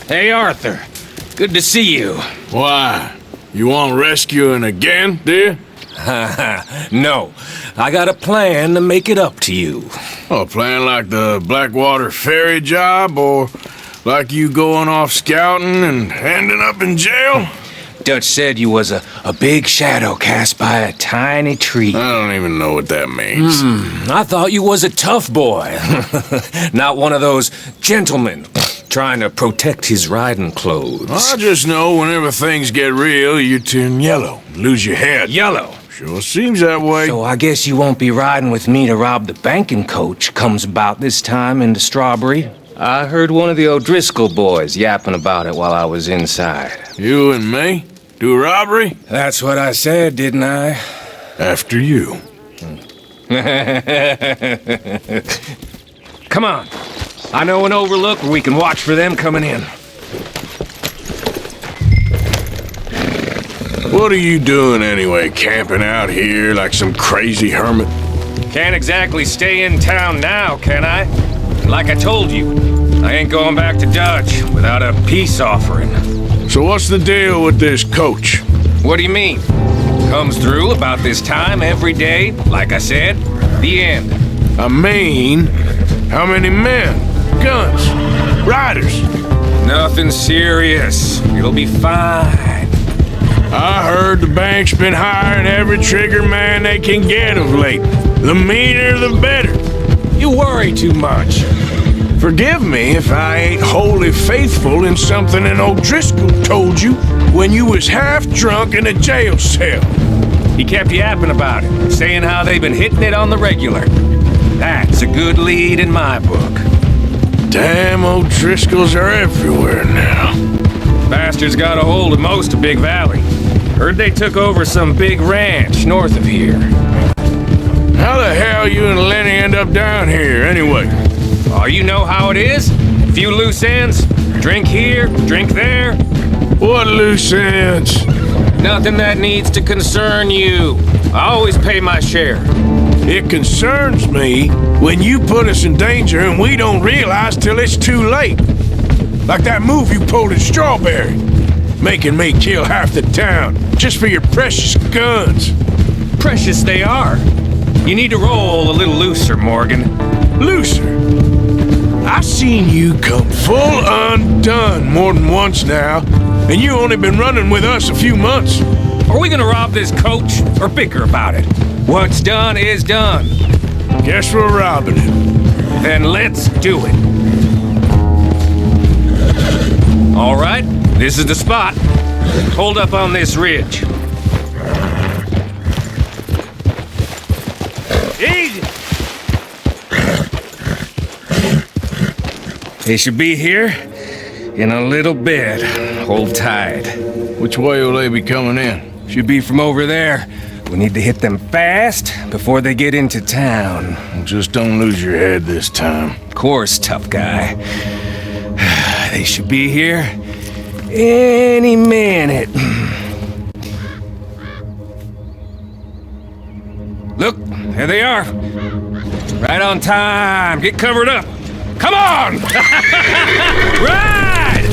Hey, Arthur. Good to see you. Why? You want rescuing again, do you? No. I got a plan to make it up to you. Oh, a plan like the Blackwater ferry job, or like you going off scouting and ending up in jail? Dutch said you was a big shadow cast by a tiny tree. I don't even know what that means. I thought you was a tough boy. Not one of those gentlemen trying to protect his riding clothes. I just know whenever things get real, you turn yellow, lose your head. Yellow. Sure seems that way. So I guess you won't be riding with me to rob the banking coach comes about this time into Strawberry. I heard one of the O'Driscoll boys yapping about it while I was inside. You and me? Do a robbery? That's what I said, didn't I? After you. Come on. I know an overlook where we can watch for them coming in. What are you doing anyway, camping out here like some crazy hermit? Can't exactly stay in town now, can I? Like I told you, I ain't going back to Dutch without a peace offering. So what's the deal with this coach? What do you mean? Comes through about this time every day, like I said. The end. I mean, how many men? Guns? Riders? Nothing serious. It'll be fine. I heard the bank's been hiring every trigger man they can get of late. The meaner, the better. You worry too much. Forgive me if I ain't wholly faithful in something an O'Driscoll told you when you was half drunk in a jail cell. He kept yapping about it, saying how they've been hitting it on the regular. That's a good lead in my book. Damn O'Driscolls are everywhere now. Bastards got a hold of most of Big Valley. Heard they took over some big ranch north of here. How the hell you and Lenny end up down here, anyway? Oh, you know how it is? Few loose ends. Drink here, drink there. What loose ends? Nothing that needs to concern you. I always pay my share. It concerns me when you put us in danger and we don't realize till it's too late. Like that move you pulled in Strawberry. Making me kill half the town just for your precious guns. Precious they are. You need to roll a little looser, Morgan. Looser? I've seen you come full undone more than once now, and you only been running with us a few months. Are we gonna rob this coach or bicker about it? What's done is done. Guess we're robbing it. Then let's do it. All right, this is the spot. Hold up on this ridge. Easy! They should be here in a little bit. Hold tight. Which way will they be coming in? Should be from over there. We need to hit them fast before they get into town. Just don't lose your head this time. Of course, tough guy. They should be here any minute. Look, there they are. Right on time. Get covered up. Come on! Ride!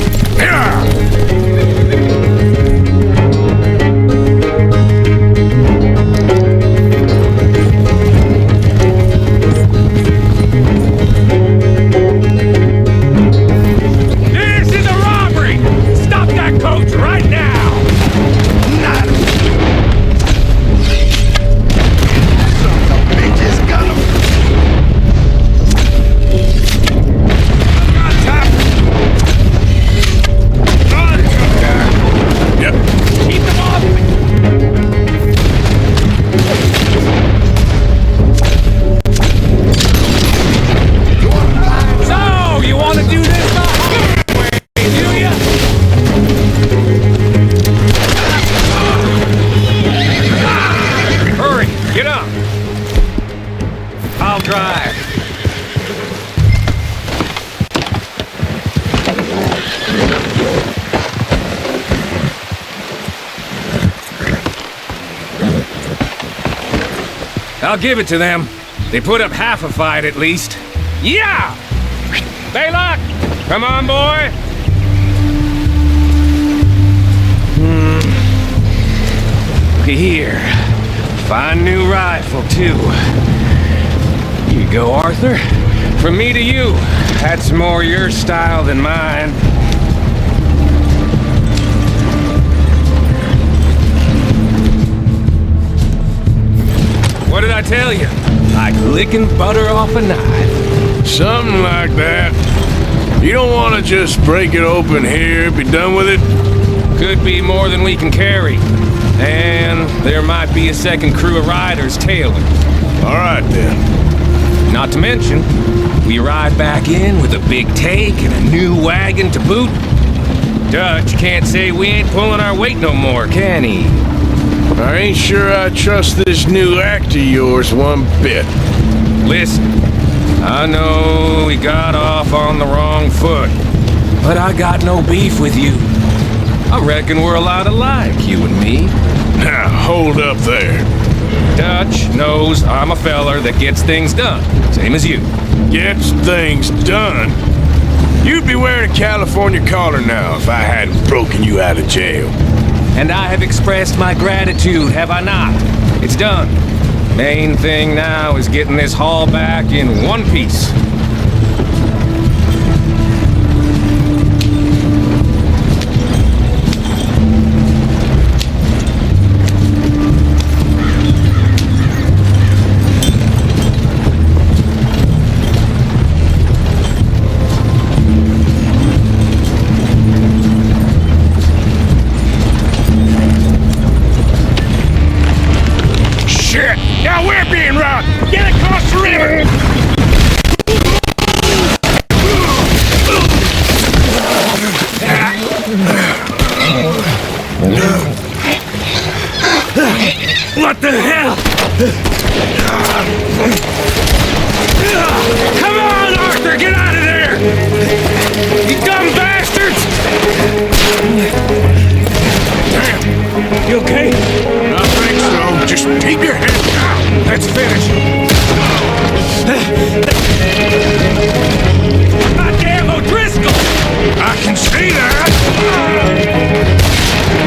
This is a robbery! Stop that coach right now! Sons of bitches got him! Keep them off! So, you want to do this the hard way, do ya? Hurry, get up! I'll drive. I'll give it to them. They put up half a fight at least. Yeah! Baylock! Come on, boy! Here. Fine new rifle, too. Here you go, Arthur. From me to you. That's more your style than mine. What did I tell you? Like licking butter off a knife. Something like that. You don't want to just break it open here, be done with it? Could be more than we can carry. And there might be a second crew of riders tailing. All right, then. Not to mention, we ride back in with a big take and a new wagon to boot. Dutch can't say we ain't pulling our weight no more, can he? I ain't sure I trust this new act of yours one bit. Listen, I know we got off on the wrong foot, but I got no beef with you. I reckon we're a lot alike, you and me. Now, hold up there. Dutch knows I'm a feller that gets things done, same as you. Gets things done? You'd be wearing a California collar now if I hadn't broken you out of jail. And I have expressed my gratitude, have I not? It's done. Main thing now is getting this haul back in one piece. Now we're being robbed! Get across the river! What the hell? Come on, Arthur, get out of there! You dumb bastards! Damn, you okay? I think so. Just keep your head down. Let's finish. Goddamn O'Driscoll! I can see that.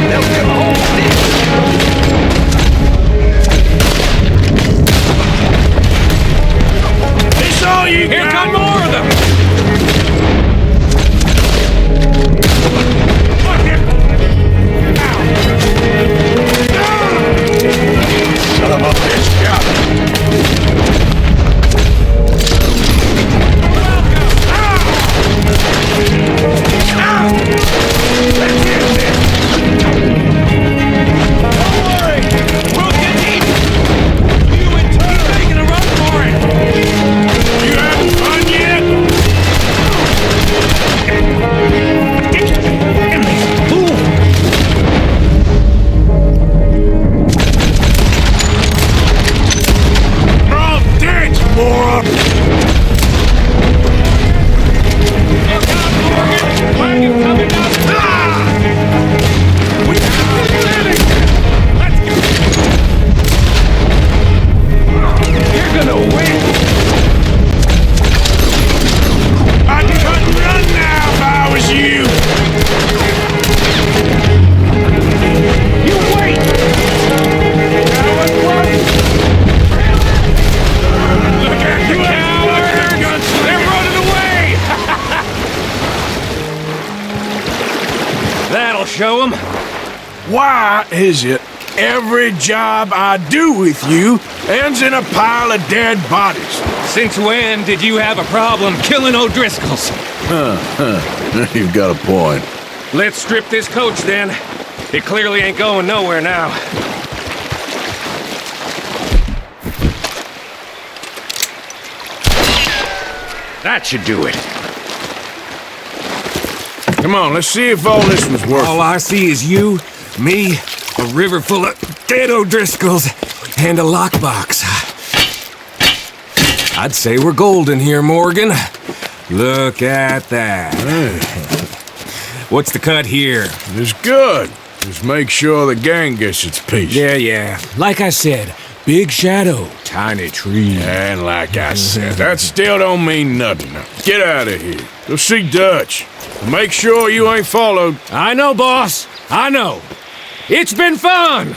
They'll get a hold of this. It's all you Here got. come more of them! Fuck it. Son of a bitch, got it. You having fun yet? Oh, dance, moron! You're gonna win! I'd cut and run now if I was you! You wait! Look at the cowards! They're running away! That'll show them. Why is it every job I do with you ends in a pile of dead bodies? Since when did you have a problem killing O'Driscolls? You've got a point. Let's strip this coach then. It clearly ain't going nowhere now. That should do it. Come on, let's see if all this was worth All it. I see is you, me, a river full of dead O'Driscolls, and a lockbox. I'd say we're golden here, Morgan. Look at that. What's the cut here? It's good. Just make sure the gang gets its piece. Yeah. Like I said, big shadow, tiny tree. And like I said, that still don't mean nothing. Now, get out of here. Go see Dutch. Make sure you ain't followed. I know, boss. I know. It's been fun.